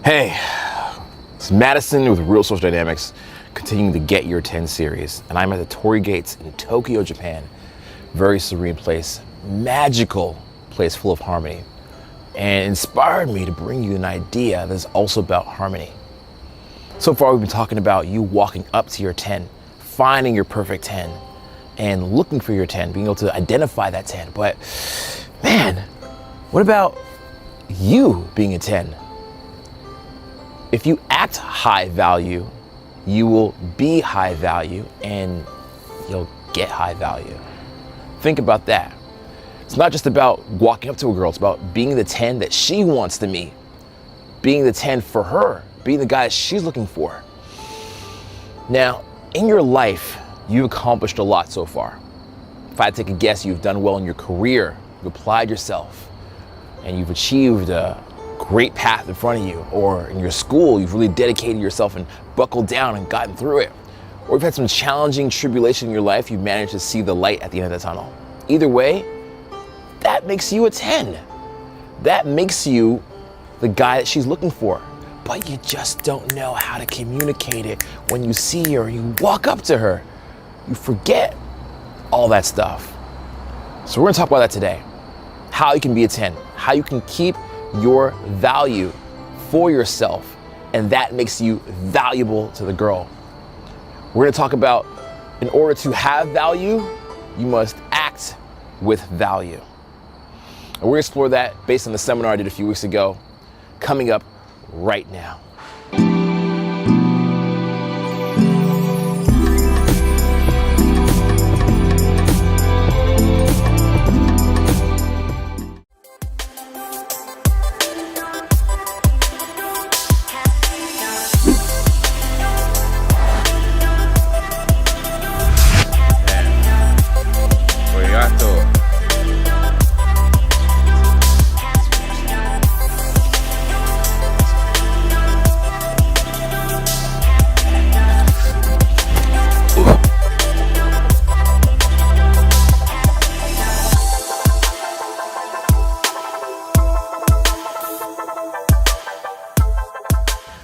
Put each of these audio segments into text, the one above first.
Hey, it's Madison with Real Social Dynamics, continuing the Get Your 10 series. And I'm at the Torii Gates in Tokyo, Japan. Very serene place, magical place full of harmony. And inspired me to bring you an idea that's also about harmony. So far, we've been talking about you walking up to your 10, finding your perfect 10, and looking for your 10, being able to identify that 10. But man, what about you being a 10? If you act high value, you will be high value and you'll get high value. Think about that. It's not just about walking up to a girl, it's about being the 10 that she wants to meet, being the 10 for her, being the guy that she's looking for. Now, in your life, you've accomplished a lot so far. If I had to take a guess, you've done well in your career, you've applied yourself, and you've achieved a great path in front of you. Or in your school, you've really dedicated yourself and buckled down and gotten through it. Or you've had some challenging tribulation in your life, you've managed to see the light at the end of the tunnel. Either way, that makes you a 10. That makes you the guy that she's looking for. But you just don't know how to communicate it when you see her, you walk up to her. You forget all that stuff. So we're gonna talk about that today. How you can be a 10, how you can keep your value for yourself, and that makes you valuable to the girl. We're gonna talk about, in order to have value, you must act with value. And we're gonna explore that based on the seminar I did a few weeks ago, coming up right now.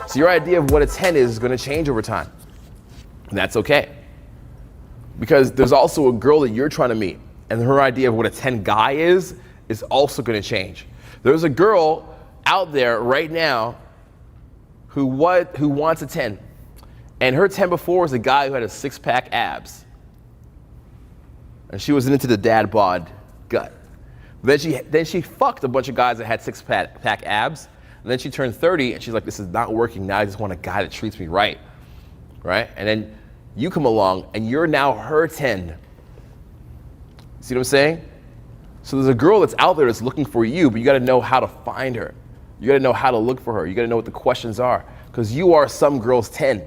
So your idea of what a 10 is going to change over time. And that's okay. Because there's also a girl that you're trying to meet, and her idea of what a 10 guy is also going to change. There's a girl out there right now who wants a 10. And her 10 before was a guy who had a six-pack abs. And she was into the dad bod gut. Then she fucked a bunch of guys that had six-pack abs. And then she turned 30 and she's like, this is not working. Now I just want a guy that treats me right. And then you come along and you're now her 10. See what I'm saying? So there's a girl that's out there that's looking for you, but you gotta know how to find her. You gotta know how to look for her. You gotta know what the questions are. Because you are some girl's 10.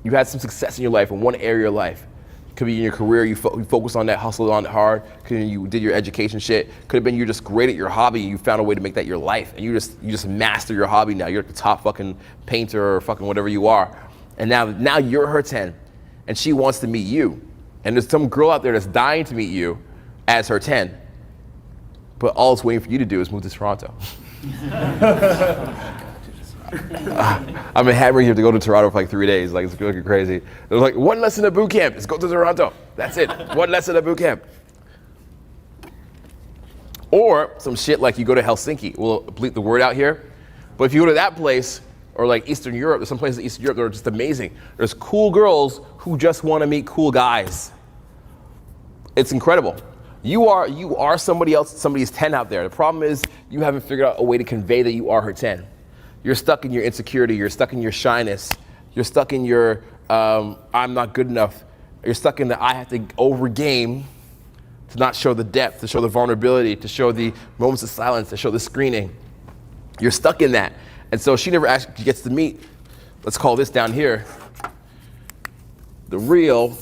You had some success in your life, in one area of your life. Could be in your career, you focus on that, hustled on it hard. Could be you did your education shit. Could have been you're just great at your hobby. You found a way to make that your life, and you just master your hobby now. You're the top fucking painter or fucking whatever you are, and now you're her 10, and she wants to meet you. And there's some girl out there that's dying to meet you as her 10, but all it's waiting for you to do is move to Toronto. I've been hammering you to go to Toronto for like 3 days. Like, it's looking crazy. They're like, one lesson at boot camp. Let's go to Toronto. That's it. One lesson at boot camp. Or some shit like you go to Helsinki. We'll bleep the word out here. But if you go to that place, or like Eastern Europe, there's some places in Eastern Europe that are just amazing. There's cool girls who just want to meet cool guys. It's incredible. You are somebody else, somebody's 10 out there. The problem is you haven't figured out a way to convey that you are her 10. You're stuck in your insecurity, you're stuck in your shyness, you're stuck in your I'm not good enough, you're stuck in the I have to over game to not show the depth, to show the vulnerability, to show the moments of silence, to show the screening. You're stuck in that. And so she never actually gets to meet, let's call this down here, the real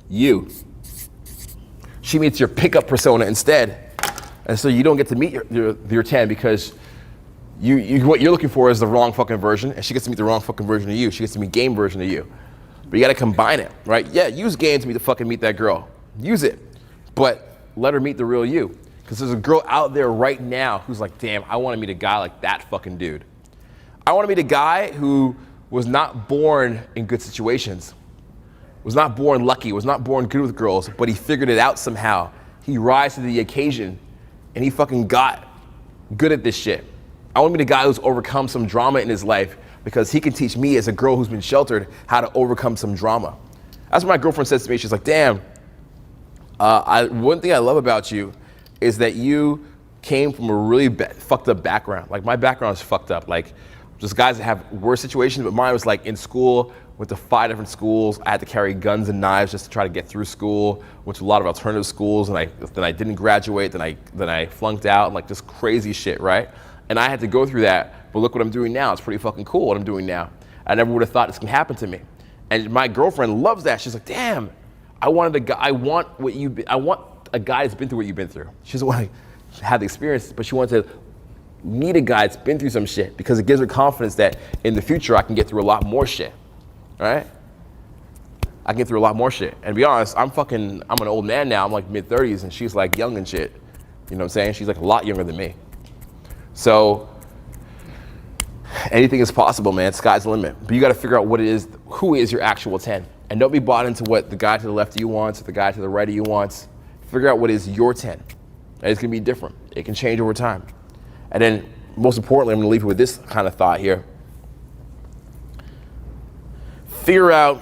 you. She meets your pickup persona instead. And so you don't get to meet your 10 because what you're looking for is the wrong fucking version, and she gets to meet the wrong fucking version of you. She gets to meet game version of you. But you gotta combine it, right? Yeah, use game to fucking meet that girl. Use it. But let her meet the real you. Because there's a girl out there right now who's like, damn, I want to meet a guy like that fucking dude. I want to meet a guy who was not born in good situations, was not born lucky, was not born good with girls, but he figured it out somehow. He rise to the occasion and he fucking got good at this shit. I want to meet a guy who's overcome some drama in his life because he can teach me as a girl who's been sheltered how to overcome some drama. That's what my girlfriend says to me. She's like, damn, one thing I love about you is that you came from a really fucked up background. Like my background is fucked up. Like just guys that have worse situations, but mine was like in school, went to 5 different schools. I had to carry guns and knives just to try to get through school. Went to a lot of alternative schools, and then I didn't graduate. Then I flunked out, and like just crazy shit, right? And I had to go through that. But look what I'm doing now. It's pretty fucking cool what I'm doing now. I never would have thought this can happen to me. And my girlfriend loves that. She's like, damn, I want a guy that's been through what you've been through. She doesn't want to have the experience, but she wants to meet a guy that's been through some shit because it gives her confidence that in the future I can get through a lot more shit. Right? I can get through a lot more shit. And to be honest, I'm an old man now. I'm like mid-30s and she's like young and shit. You know what I'm saying? She's like a lot younger than me. So anything is possible, man. Sky's the limit. But you got to figure out who is your actual 10. And don't be bought into what the guy to the left of you wants or the guy to the right of you wants. Figure out what is your 10. And it's going to be different. It can change over time. And then most importantly, I'm going to leave you with this kind of thought here. Figure out,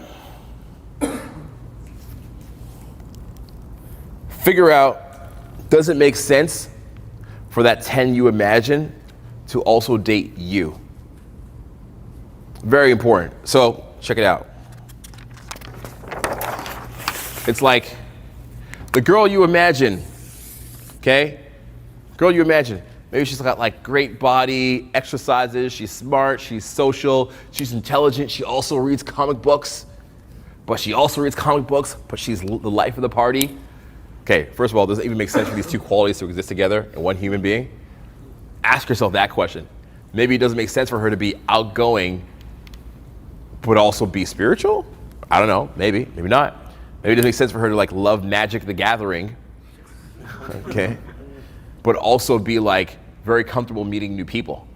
does it make sense for that 10 you imagine to also date you? Very important. So check it out. It's like the girl you imagine, okay? Girl you imagine. Maybe she's got like great body, exercises, she's smart, she's social, she's intelligent, she also reads comic books, but she's the life of the party. Okay, first of all, does it even make sense for these two qualities to exist together in one human being? Ask yourself that question. Maybe it doesn't make sense for her to be outgoing, but also be spiritual? I don't know, maybe not. Maybe it doesn't make sense for her to like love Magic the Gathering, okay? But also be like very comfortable meeting new people.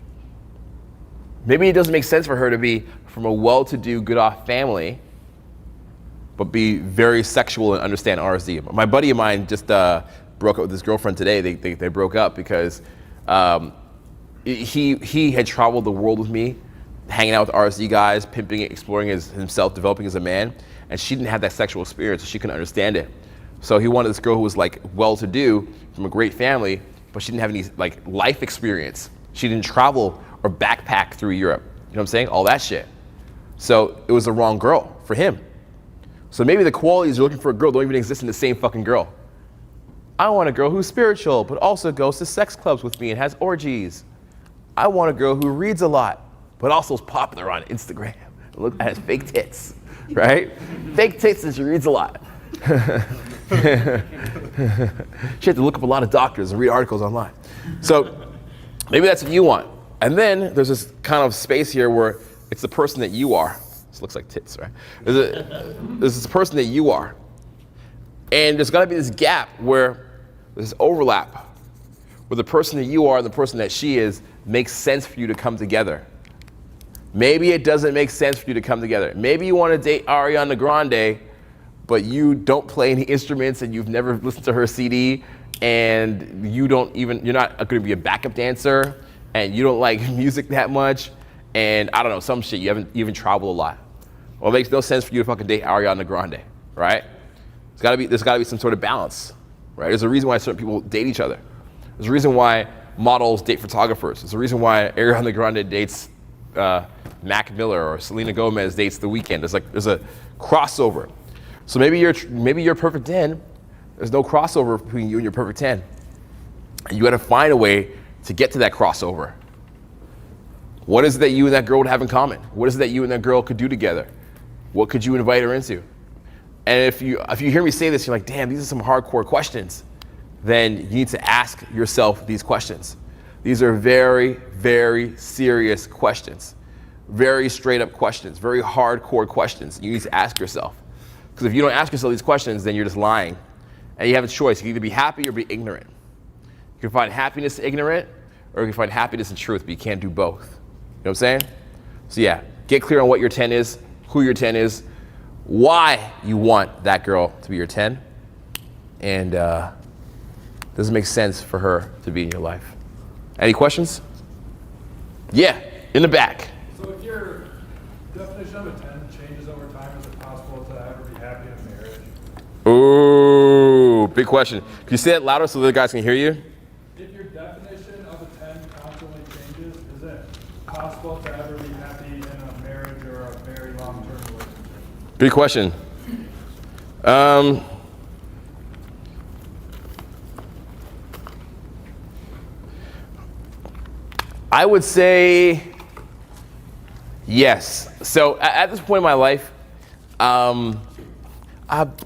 Maybe it doesn't make sense for her to be from a well-to-do, good-off family, but be very sexual and understand RSD. My buddy of mine just broke up with his girlfriend today. They broke up because he had traveled the world with me, hanging out with RSD guys, pimping it, exploring himself, developing as a man, and she didn't have that sexual experience, so she couldn't understand it. So he wanted this girl who was like well-to-do, from a great family, but she didn't have any like life experience. She didn't travel or backpack through Europe. You know what I'm saying? All that shit. So it was the wrong girl for him. So maybe the qualities you're looking for a girl don't even exist in the same fucking girl. I want a girl who's spiritual, but also goes to sex clubs with me and has orgies. I want a girl who reads a lot, but also is popular on Instagram. Look, has fake tits, right? Fake tits and she reads a lot. She had to look up a lot of doctors and read articles online. So maybe that's what you want. And then there's this kind of space here where it's the person that you are. This looks like tits, right? There's this person that you are. And there's gotta be this gap where there's overlap, where the person that you are and the person that she is makes sense for you to come together. Maybe it doesn't make sense for you to come together. Maybe you wanna date Ariana Grande, but you don't play any instruments and you've never listened to her CD and you're not gonna be a backup dancer and you don't like music that much and I don't know, some shit, you haven't traveled a lot. Well, it makes no sense for you to fucking date Ariana Grande, right? There's gotta be some sort of balance, right? There's a reason why certain people date each other. There's a reason why models date photographers. There's a reason why Ariana Grande dates Mac Miller or Selena Gomez dates The Weeknd. There's a crossover. So maybe you're perfect 10. There's no crossover between you and your perfect 10. And you gotta find a way to get to that crossover. What is it that you and that girl would have in common? What is it that you and that girl could do together? What could you invite her into? And if you hear me say this, you're like, damn, these are some hardcore questions. Then you need to ask yourself these questions. These are very, very serious questions. Very straight up questions, very hardcore questions you need to ask yourself. Because if you don't ask yourself these questions, then you're just lying. And you have a choice. You can either be happy or be ignorant. You can find happiness ignorant, or you can find happiness in truth, but you can't do both. You know what I'm saying? So yeah, get clear on what your 10 is, who your 10 is, why you want that girl to be your 10, and does it make sense for her to be in your life? Any questions? Yeah, in the back. So if your definition of a 10 changes over time, is it possible to ever be happy in a marriage? Ooh, big question. Can you say that louder so the other guys can hear you? If your definition of a 10 constantly changes, is it possible to ever be happy in a marriage or a very long-term relationship? Big question. I would say yes. So at this point in my life, I've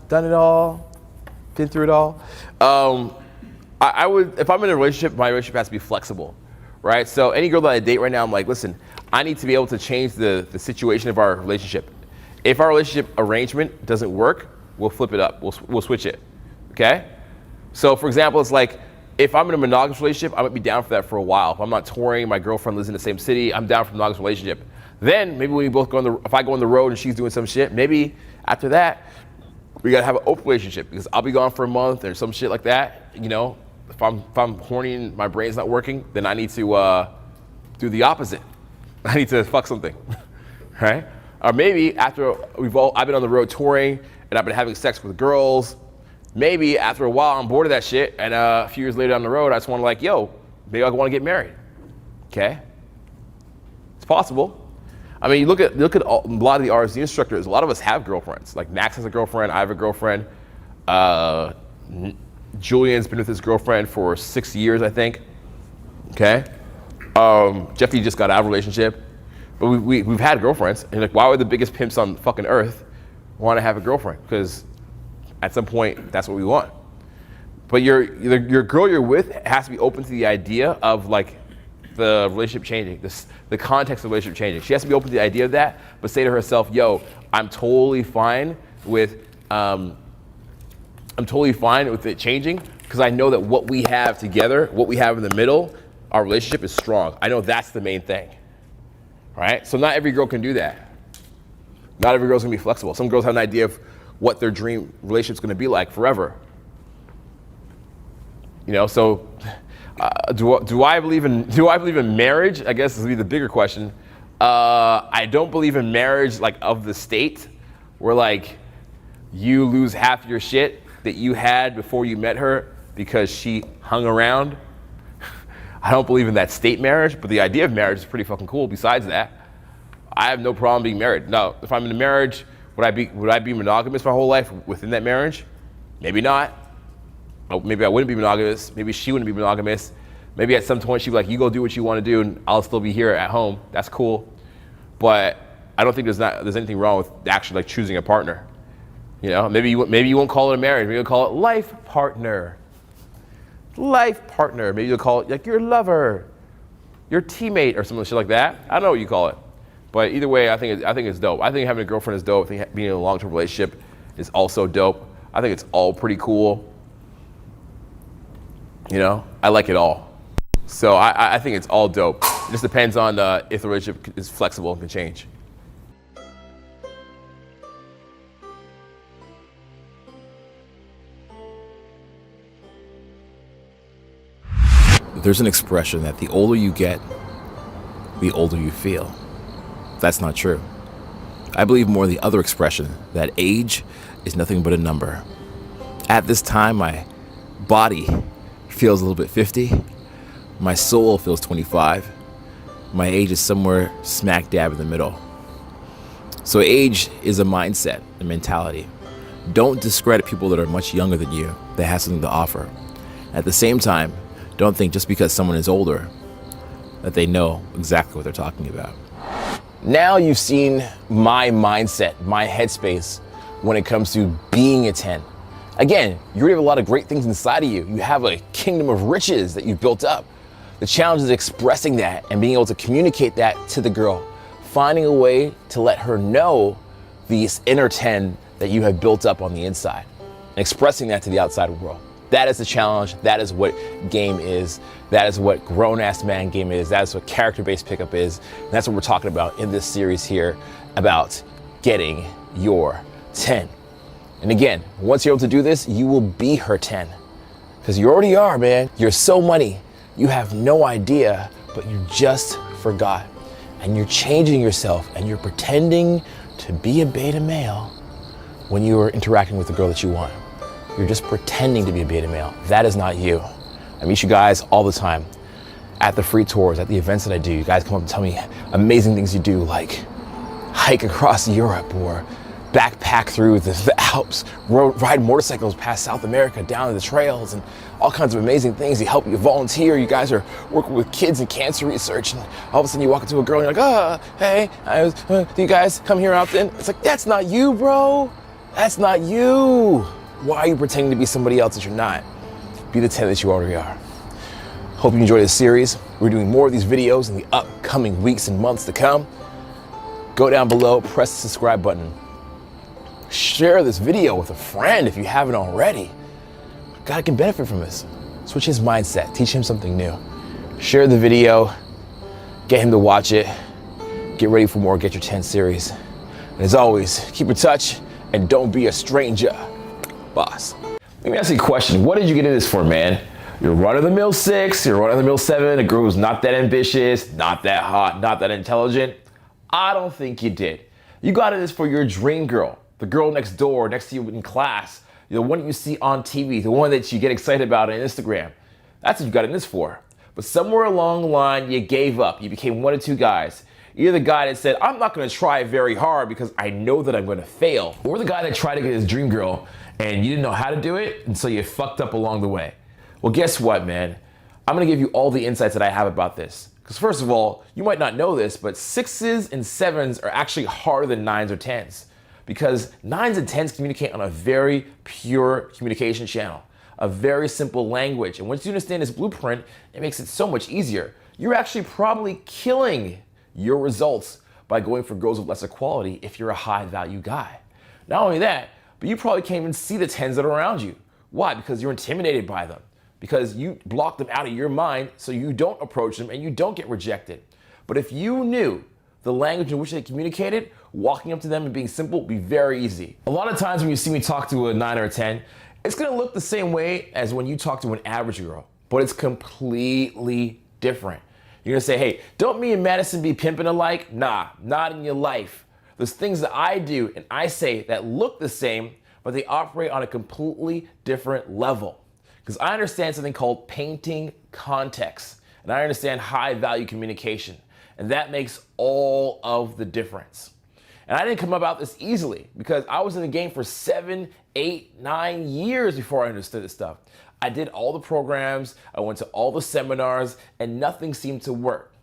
done it all, been through it all. I would, if I'm in a relationship, my relationship has to be flexible, right? So any girl that I date right now, I'm like, listen, I need to be able to change the situation of our relationship. If our relationship arrangement doesn't work, we'll flip it up, we'll switch it, okay? So for example, it's like, if I'm in a monogamous relationship, I might be down for that for a while. If I'm not touring, my girlfriend lives in the same city, I'm down for a monogamous relationship. Then maybe when we both go if I go on the road and she's doing some shit, maybe after that, we gotta have an open relationship because I'll be gone for a month or some shit like that. You know, if I'm horny and my brain's not working, then I need to do the opposite. I need to fuck something, right? Or maybe after I've been on the road touring and I've been having sex with girls. Maybe after a while I'm bored of that shit, and a few years later down the road, I just want to like, yo, maybe I want to get married. Okay, it's possible. I mean, you look at a lot of the RSD instructors. A lot of us have girlfriends. Like Max has a girlfriend. I have a girlfriend. Julian's been with his girlfriend for 6 years, I think. Okay, Jeffy just got out of a relationship, but we've had girlfriends. And like, why would the biggest pimps on fucking earth want to have a girlfriend? Because at some point, that's what we want. But your girl you're with has to be open to the idea of like the relationship changing, the context of the relationship changing. She has to be open to the idea of that, but say to herself, yo, I'm totally fine with it changing because I know that what we have together, what we have in the middle, our relationship is strong. I know that's the main thing, right? So not every girl can do that. Not every girl's gonna be flexible. Some girls have an idea of what their dream relationship's gonna be like forever. You know, so do I believe in marriage? I guess this would be the bigger question. I don't believe in marriage like of the state, where like you lose half your shit that you had before you met her because she hung around. I don't believe in that state marriage, but the idea of marriage is pretty fucking cool. Besides that, I have no problem being married. Now, if I'm in a marriage, would I be monogamous my whole life within that marriage? Maybe not. Oh, maybe I wouldn't be monogamous. Maybe she wouldn't be monogamous. Maybe at some point she'd be like, you go do what you want to do and I'll still be here at home. That's cool. But I don't think there's anything wrong with actually like choosing a partner. You know, maybe you won't call it a marriage. Maybe you'll call it life partner. Life partner. Maybe you'll call it like your lover, your teammate or something shit like that. I don't know what you call it. But either way, I think it's dope. I think having a girlfriend is dope. I think being in a long-term relationship is also dope. I think it's all pretty cool. You know, I like it all. So I think it's all dope. It just depends on if the relationship is flexible and can change. There's an expression that the older you get, the older you feel. That's not true. I believe more in the other expression, that age is nothing but a number. At this time, my body feels a little bit 50. My soul feels 25. My age is somewhere smack dab in the middle. So age is a mindset, a mentality. Don't discredit people that are much younger than you, that have something to offer. At the same time, don't think just because someone is older that they know exactly what they're talking about. Now you've seen my mindset, my headspace when it comes to being a 10. Again, you already have a lot of great things inside of you. You have a kingdom of riches that you've built up. The challenge is expressing that and being able to communicate that to the girl, finding a way to let her know this inner 10 that you have built up on the inside, and expressing that to the outside world. That is the challenge. That is what game is. That is what grown-ass man game is. That is what character-based pickup is. And that's what we're talking about in this series here about getting your 10. And again, once you're able to do this, you will be her 10. Because you already are, man. You're so money. You have no idea, but you just forgot. And you're changing yourself and you're pretending to be a beta male when you are interacting with the girl that you want. You're just pretending to be a beta male. That is not you. I meet you guys all the time at the free tours, at the events that I do. You guys come up and tell me amazing things you do, like hike across Europe or backpack through the Alps, ride motorcycles past South America down the trails, and all kinds of amazing things. You help, you volunteer. You guys are working with kids in cancer research, and all of a sudden you walk into a girl and you're like, hey, do you guys come here often? It's like, that's not you, bro. That's not you. Why are you pretending to be somebody else that you're not? Be the 10 that you already are. Hope you enjoy this series. We're doing more of these videos in the upcoming weeks and months to come. Go down below, press the subscribe button. Share this video with a friend if you haven't already. God can benefit from this. Switch his mindset, teach him something new. Share the video, get him to watch it. Get ready for more Get Your 10 series. And as always, keep in touch and don't be a stranger. Boss. Let me ask you a question. What did you get in this for, man? You're run-of-the-mill 6, you're run-of-the-mill 7, a girl who's not that ambitious, not that hot, not that intelligent. I don't think you did. You got in this for your dream girl, the girl next door, next to you in class, the one you see on TV, the one that you get excited about on Instagram. That's what you got in this for. But somewhere along the line, you gave up. You became one of two guys. You're the guy that said, I'm not gonna try very hard because I know that I'm gonna fail. Or the guy that tried to get his dream girl and you didn't know how to do it, and so you fucked up along the way. Well, guess what, man? I'm gonna give you all the insights that I have about this. Because first of all, you might not know this, but 6s and 7s are actually harder than 9s or 10s. Because 9s and 10s communicate on a very pure communication channel, a very simple language. And once you understand this blueprint, it makes it so much easier. You're actually probably killing your results by going for girls of lesser quality if you're a high value guy. Not only that, but you probably can't even see the 10s that are around you. Why? Because you're intimidated by them. Because you block them out of your mind so you don't approach them and you don't get rejected. But if you knew the language in which they communicated, walking up to them and being simple would be very easy. A lot of times when you see me talk to a 9 or a 10, it's gonna look the same way as when you talk to an average girl, but it's completely different. You're gonna say, hey, don't me and Madison be pimping alike? Nah, not in your life. There's things that I do and I say that look the same, but they operate on a completely different level. Because I understand something called painting context, and I understand high value communication, and that makes all of the difference. And I didn't come about this easily because I was in the game for 7, 8, 9 years before I understood this stuff. I did all the programs, I went to all the seminars, and nothing seemed to work.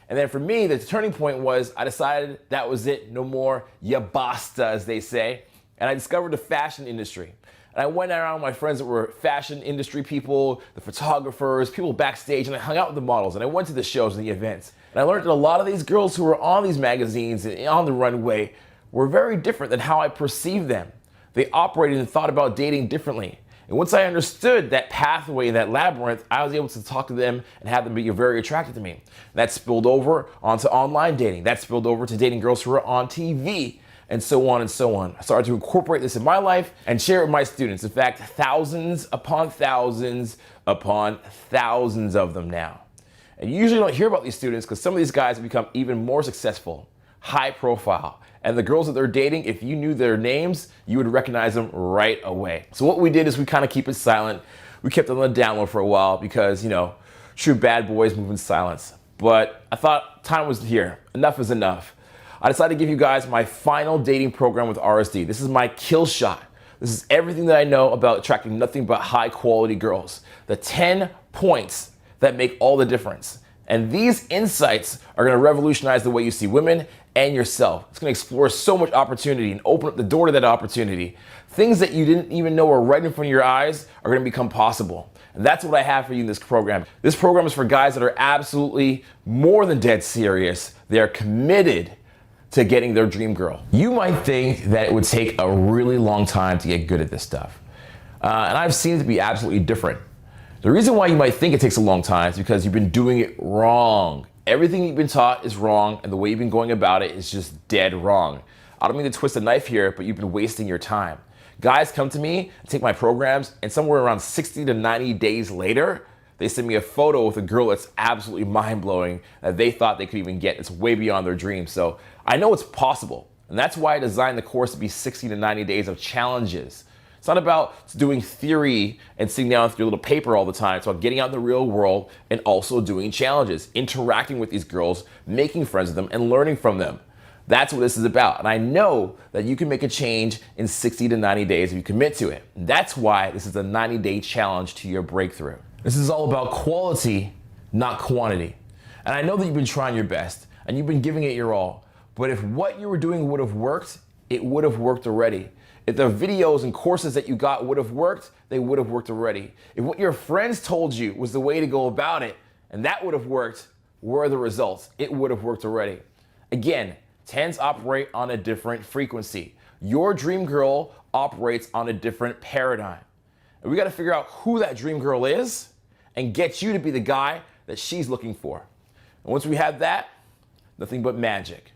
And then for me, the turning point was I decided that was it, no more, ya basta, as they say. And I discovered the fashion industry. And I went around with my friends that were fashion industry people, the photographers, people backstage, and I hung out with the models, and I went to the shows and the events. And I learned that a lot of these girls who were on these magazines and on the runway were very different than how I perceived them. They operated and thought about dating differently. And once I understood that pathway, that labyrinth, I was able to talk to them and have them be very attracted to me. That spilled over onto online dating. That spilled over to dating girls who were on TV, and so on and so on. I started to incorporate this in my life and share it with my students. In fact, thousands upon thousands upon thousands of them now. And you usually don't hear about these students because some of these guys have become even more successful, high profile. And the girls that they're dating, if you knew their names, you would recognize them right away. So what we did is we kind of keep it silent. We kept it on the down low for a while because, you know, true bad boys move in silence. But I thought time was here. Enough is enough. I decided to give you guys my final dating program with RSD. This is my kill shot. This is everything that I know about attracting nothing but high quality girls. The 10 points that make all the difference. And these insights are gonna revolutionize the way you see women and yourself. It's gonna explore so much opportunity and open up the door to that opportunity. Things that you didn't even know were right in front of your eyes are gonna become possible. And that's what I have for you in this program. This program is for guys that are absolutely more than dead serious. They're committed to getting their dream girl. You might think that it would take a really long time to get good at this stuff. And I've seen it to be absolutely different. The reason why you might think it takes a long time is because you've been doing it wrong. Everything you've been taught is wrong, and the way you've been going about it is just dead wrong. I don't mean to twist a knife here, but you've been wasting your time. Guys come to me, take my programs, and somewhere around 60 to 90 days later, they send me a photo with a girl that's absolutely mind-blowing that they thought they could even get. It's way beyond their dreams. So I know it's possible, and that's why I designed the course to be 60 to 90 days of challenges. It's not about doing theory and sitting down with your little paper all the time. It's about getting out in the real world and also doing challenges, interacting with these girls, making friends with them, and learning from them. That's what this is about. And I know that you can make a change in 60 to 90 days if you commit to it. That's why this is a 90-day challenge to your breakthrough. This is all about quality, not quantity. And I know that you've been trying your best and you've been giving it your all. But if what you were doing would have worked, it would have worked already. If the videos and courses that you got would have worked, they would have worked already. If what your friends told you was the way to go about it, and that would have worked, where are the results? It would have worked already. Again, 10s operate on a different frequency. Your dream girl operates on a different paradigm. And we got to figure out who that dream girl is and get you to be the guy that she's looking for. And once we have that, nothing but magic.